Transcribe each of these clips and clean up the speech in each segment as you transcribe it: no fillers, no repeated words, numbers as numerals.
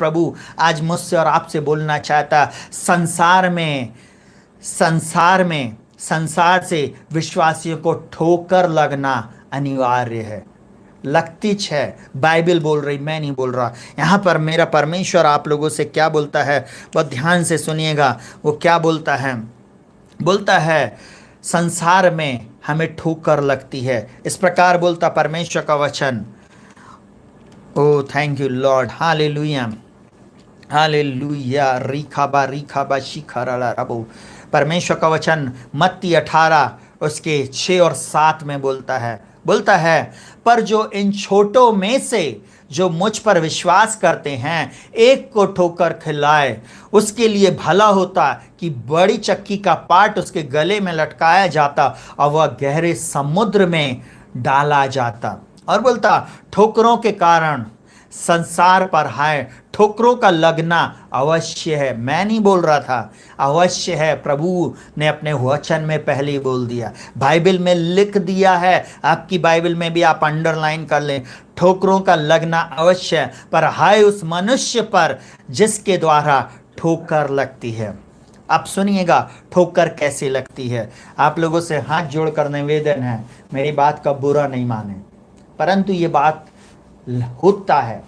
प्रभु आज मुझसे और आपसे बोलना चाहता, संसार से विश्वासियों को ठोकर लगना अनिवार्य है। लगती है, बाइबल बोल रही, मैं नहीं बोल रहा। यहाँ पर मेरा परमेश्वर आप लोगों से क्या बोलता है, बहुत ध्यान से सुनिएगा। वो क्या बोलता है? बोलता है संसार में हमें ठोकर लगती है। इस प्रकार बोलता परमेश्वर का वचन। Oh thank you lord, hallelujah hallelujah. रीखाबा शिखरला रबो। परमेश्वर का वचन मत्ती 18 उसके 6 और 7 में बोलता है पर जो इन छोटों में से जो मुझ पर विश्वास करते हैं एक को ठोकर खिलाए, उसके लिए भला होता कि बड़ी चक्की का पाट उसके गले में लटकाया जाता और वह गहरे समुद्र में डाला जाता। और बोलता ठोकरों के कारण संसार पर हाय, ठोकरों का लगना अवश्य है। मैं नहीं बोल रहा था, अवश्य है। प्रभु ने अपने वचन में पहले ही बोल दिया, बाइबल में लिख दिया है। आपकी बाइबल में भी आप अंडरलाइन कर लें, ठोकरों का लगना अवश्य है, पर हाय उस मनुष्य पर जिसके द्वारा ठोकर लगती है। आप सुनिएगा ठोकर कैसे लगती है। आप लोगों से हाथ जोड़कर निवेदन है, मेरी बात का बुरा नहीं माने, परंतु ये बात होता है।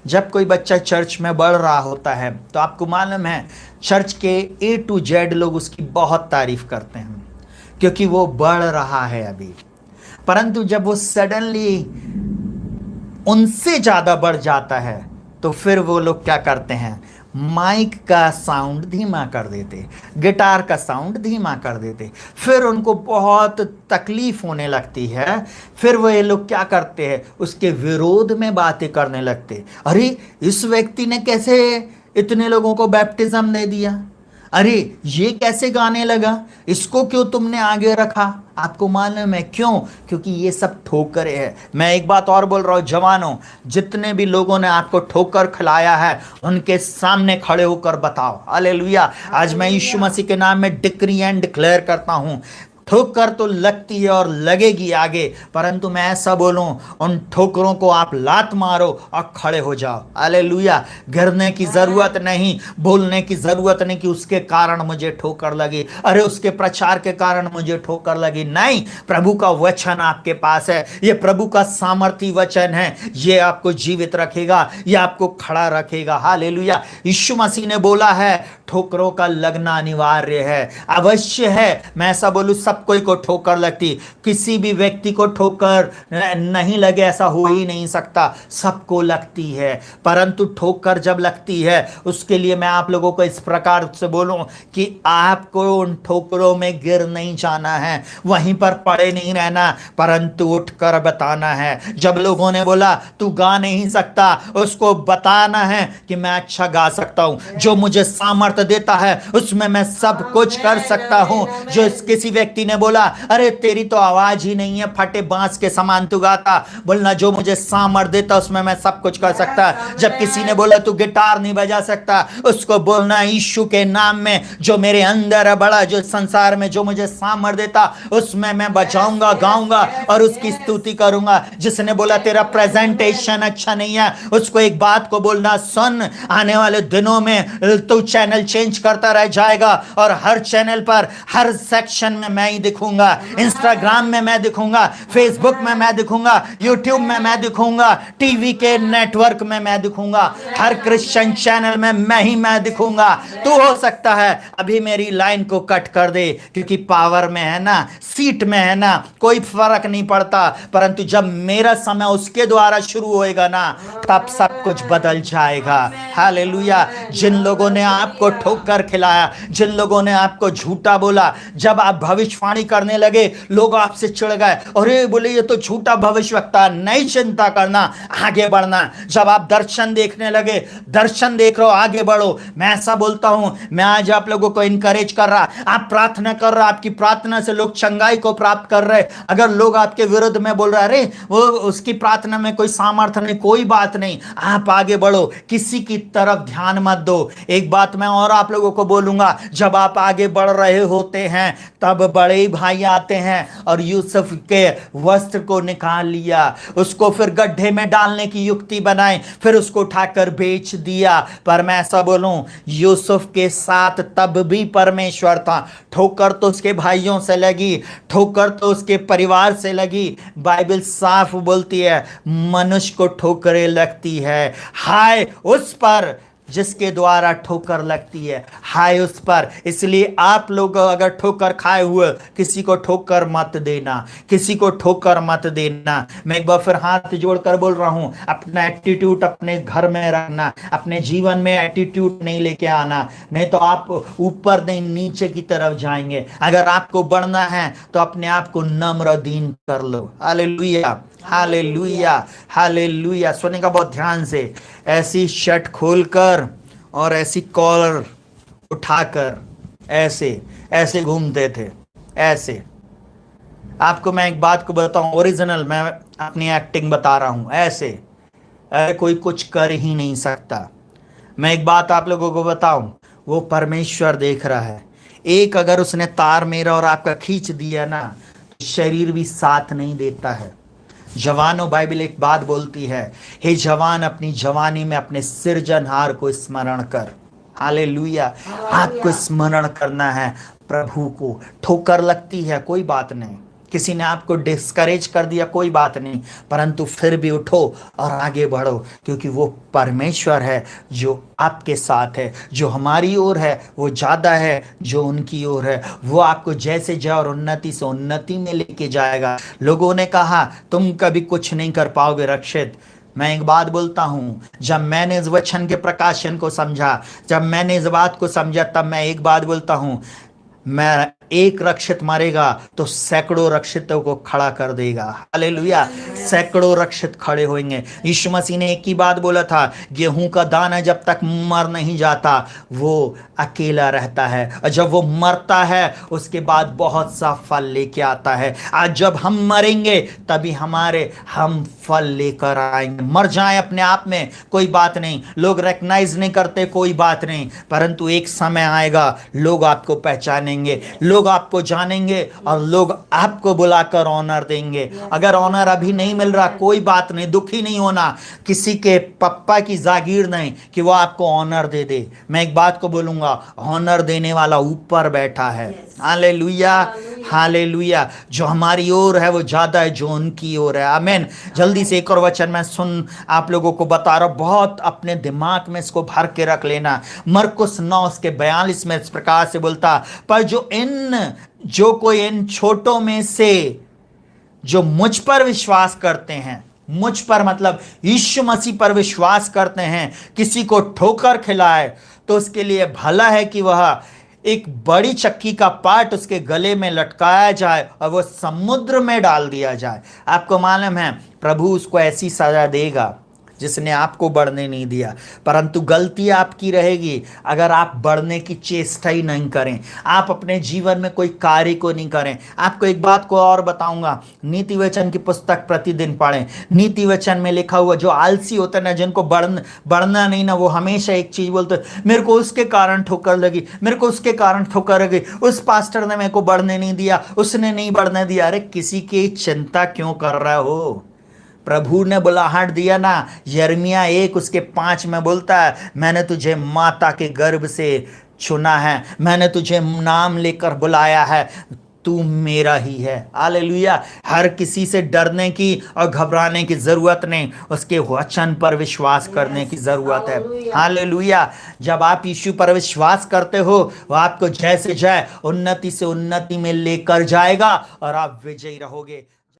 जब कोई बच्चा चर्च में बढ़ रहा होता है तो आपको मालूम है चर्च के A to Z लोग उसकी बहुत तारीफ करते हैं क्योंकि वो बढ़ रहा है अभी। परंतु जब वो सडनली उनसे ज़्यादा बढ़ जाता है तो फिर वो लोग क्या करते हैं, माइक का साउंड धीमा कर देते, गिटार का साउंड धीमा कर देते। फिर उनको बहुत तकलीफ होने लगती है। फिर वो ये लोग क्या करते हैं, उसके विरोध में बातें करने लगते। अरे इस व्यक्ति ने कैसे इतने लोगों को बैप्टिज्म दे दिया, अरे ये कैसे गाने लगा, इसको क्यों तुमने आगे रखा। आपको मालूम है क्यों? क्योंकि ये सब ठोकरें हैं। मैं एक बात और बोल रहा हूँ, जवानों, जितने भी लोगों ने आपको ठोकर खिलाया है उनके सामने खड़े होकर बताओ। हालेलुया। आज मैं यीशु मसीह के नाम में डिक्री एंड डिक्लेयर करता हूँ, ठोकर तो लगती है और लगेगी आगे, परंतु मैं ऐसा बोलूं, उन ठोकरों को आप लात मारो और खड़े हो जाओ। हालेलुया। गिरने की जरूरत नहीं, बोलने की जरूरत नहीं कि उसके कारण मुझे ठोकर लगी, अरे उसके प्रचार के कारण मुझे ठोकर लगी। नहीं, प्रभु का वचन आपके पास है, ये प्रभु का सामर्थी वचन है, ये आपको जीवित रखेगा, ये आपको खड़ा रखेगा। हालेलुया। यीशु मसीह ने बोला है ठोकरों का लगना अनिवार्य है, अवश्य है। मैं ऐसा बोलूं, सब कोई को ठोकर लगती, किसी भी व्यक्ति को ठोकर नहीं लगे ऐसा हो ही नहीं सकता, सबको लगती है। परंतु ठोकर जब लगती है उसके लिए मैं आप लोगों को इस प्रकार से बोलूं कि आपको उन ठोकरों में गिर नहीं जाना है, वहीं पर पड़े नहीं रहना, परंतु उठकर बताना है। जब लोगों ने बोला तू गा नहीं सकता, उसको बताना है कि मैं अच्छा गा सकता हूं, जो मुझे सामर्थ्य देता है उसमें मैं सब कुछ कर सकता हूं। जो किसी व्यक्ति ने बोला अरे तेरी तो आवाज ही नहीं है, फटे बांस के समान तू गाता, बोलना जो मुझे सामर्थ्य देता उसमें मैं सब कुछ कर सकता। जब किसी ने बोला तू गिटार नहीं बजा सकता, उसको बोलना यीशु के नाम में जो मेरे अंदर है बड़ा, जो संसार में जो मुझे सामर्थ्य देता उसमें मैं बजाऊंगा, गाऊंगा और उसकी स्तुति करूंगा। जिसने बोला तेरा प्रेजेंटेशन अच्छा नहीं है, उसको एक बात को बोलना, सुन आने वाले दिनों में तू चैनल चेंज करता रह जाएगा और हर चैनल पर हर सेक्शन में मैं ही दिखूंगा, इंस्टाग्राम में मैं दिखूंगा, फेसबुक में मैं दिखूंगा, यूट्यूब में मैं दिखूंगा, टीवी के नेटवर्क में मैं दिखूंगा, हर क्रिश्चियन चैनल में मैं दिखूंगा। तू हो सकता है अभी मेरी लाइन को कट कर दे, क्योंकि पावर में है ना, सीट में है ना, कोई फर्क नहीं पड़ता, परंतु जब मेरा समय उसके द्वारा शुरू होएगा ना, तब सब कुछ बदल जाएगा। हालेलुया। जिन लोगों ने आपको ठोकर खिलाया, जिन लोगों ने आपको झूठा बोला, जब आप भविष्यवाणी करने लगे लोग आपसे चिढ़ गए, अरे बोले ये तो झूठा भविष्यवक्ता। नहीं चिंता करना, आगे बढ़ना। जब आप दर्शन देखने लगे, दर्शन देख रहे हो, आगे बढ़ो। मैं ऐसा बोलता हूं, मैं आज आप लोगों को इनकरेज कर रहा, आप प्रार्थना कर रहा, आपकी प्रार्थना से लोग चंगाई को प्राप्त कर रहे। अगर लोग आपके विरुद्ध में बोल रहे अरे वो उसकी प्रार्थना में कोई सामर्थ्य नहीं, कोई बात नहीं, आप आगे बढ़ो, किसी की तरफ ध्यान मत दो। एक बात मैं और आप लोगों को बोलूंगा, जब आप आगे बढ़ रहे होते हैं तब बड़े बड़े भाई आते हैं और यूसुफ के वस्त्र को निकाल लिया, उसको फिर गड्ढे में डालने की युक्ति बनाई, फिर उसको उठाकर बेच दिया। पर मैं ऐसा बोलूं, यूसुफ के साथ तब भी परमेश्वर था। ठोकर तो उसके भाइयों से लगी, ठोकर तो उसके परिवार से लगी। बाइबल साफ बोलती है मनुष्य को ठोकरें लगती है, हाय उस पर जिसके द्वारा ठोकर लगती है, हाय उस पर। इसलिए आप लोग अगर ठोकर खाए हुए, किसी को ठोकर मत देना, किसी को ठोकर मत देना। मैं एक बार फिर हाथ जोड़कर बोल रहा हूं, अपना एटीट्यूड अपने घर में रखना, अपने जीवन में एटीट्यूड नहीं लेके आना, नहीं तो आप ऊपर नहीं नीचे की तरफ जाएंगे। अगर आपको बढ़ना है तो अपने आप को नम्र दीन कर लो। Hallelujah, hallelujah, hallelujah. सुनेगा बहुत ध्यान से। ऐसी शर्ट खोलकर और ऐसी कॉलर उठाकर ऐसे ऐसे घूमते थे, ऐसे। आपको मैं एक बात को बताऊं, ओरिजिनल, मैं अपनी एक्टिंग बता रहा हूं, ऐसे कोई कुछ कर ही नहीं सकता। मैं एक बात आप लोगों को बताऊं, वो परमेश्वर देख रहा है। एक अगर उसने तार मेरा और आपका खींच दिया ना, तो शरीर भी साथ नहीं देता है। जवानों, बाइबल एक बात बोलती है, हे जवान अपनी जवानी में अपने सृजनहार को स्मरण कर। हालेलुया। आपको स्मरण करना है प्रभु को। ठोकर लगती है, कोई बात नहीं, किसी ने आपको डिस्करेज कर दिया, कोई बात नहीं, परंतु फिर भी उठो और आगे बढ़ो, क्योंकि वो परमेश्वर है जो आपके साथ है। जो हमारी ओर है वो ज़्यादा है जो उनकी ओर है। वो आपको जैसे जाए और उन्नति से उन्नति में लेके जाएगा। लोगों ने कहा तुम कभी कुछ नहीं कर पाओगे रक्षित। मैं एक बात बोलता हूं, जब मैंने इस वचन के प्रकाशन को समझा, जब मैंने इस बात को समझा, तब मैं एक बात बोलता हूं, मैं एक रक्षित मरेगा तो सैकड़ों रक्षितों को खड़ा कर देगा। हालेलुया। सैकड़ों रक्षित खड़े होंगे। यीशु मसीह ने एक ही बात बोला था, गेहूं का दाना जब तक मर नहीं जाता वो अकेला रहता है, और जब वो मरता है उसके बाद बहुत सा फल लेके आता है। आज जब हम मरेंगे तभी हम फल लेकर आएंगे। मर जाएं अपने आप में कोई बात नहीं, लोग रिकॉग्नाइज नहीं करते कोई बात नहीं, परंतु एक समय आएगा लोग आपको पहचानेंगे, लोग आपको जानेंगे और लोग आपको बुलाकर ऑनर देंगे। अगर ऑनर अभी नहीं मिल रहा कोई बात नहीं, दुखी नहीं होना। किसी के पप्पा की जागीर नहीं कि वो आपको ऑनर दे दे। मैं एक बात को बोलूंगा, ऑनर देने वाला ऊपर बैठा है। Hallelujah, hallelujah. जो हमारी ओर है वो ज्यादा है जो उनकी ओर है। आमीन। जल्दी से एक और वचन मैं आप लोगों को बता रहा हूं, बहुत अपने दिमाग में इसको भर के रख लेना। मरकुस 9 उसके 42 में इस प्रकार से बोलता, पर जो कोई इन छोटों में से जो मुझ पर विश्वास करते हैं, मुझ पर मतलब यीशु मसीह पर विश्वास करते हैं, किसी को ठोकर खिलाए तो उसके लिए भला है कि वह एक बड़ी चक्की का पाट उसके गले में लटकाया जाए और वो समुद्र में डाल दिया जाए। आपको मालूम है प्रभु उसको ऐसी सजा देगा जिसने आपको बढ़ने नहीं दिया, परंतु गलती आपकी रहेगी अगर आप बढ़ने की चेष्टा ही नहीं करें, आप अपने जीवन में कोई कार्य को नहीं करें। आपको एक बात को और बताऊंगा, नीति वचन की पुस्तक प्रतिदिन पढ़ें। नीति वचन में लिखा हुआ, जो आलसी होता है ना, जिनको बढ़ना नहीं ना, वो हमेशा एक चीज बोलते, मेरे को उसके कारण ठोकर लगी, मेरे को उसके कारण ठोकर लगी, उस पास्टर ने मेरे को बढ़ने नहीं दिया, उसने नहीं बढ़ने दिया। अरे किसी की चिंता क्यों कर रहा हो? प्रभु ने बुलाहट दिया ना, यिर्मयाह 1 उसके 5 में बोलता है, मैंने तुझे माता के गर्भ से चुना है, मैंने तुझे नाम लेकर बुलाया है, तू मेरा ही है। हालेलुया। हर किसी से डरने की और घबराने की जरूरत नहीं, उसके वचन पर विश्वास करने की जरूरत है। हालेलुया। जब आप यीशु पर विश्वास करते हो, वो आपको जैसे जाए उन्नति से उन्नति में लेकर जाएगा और आप विजयी रहोगे।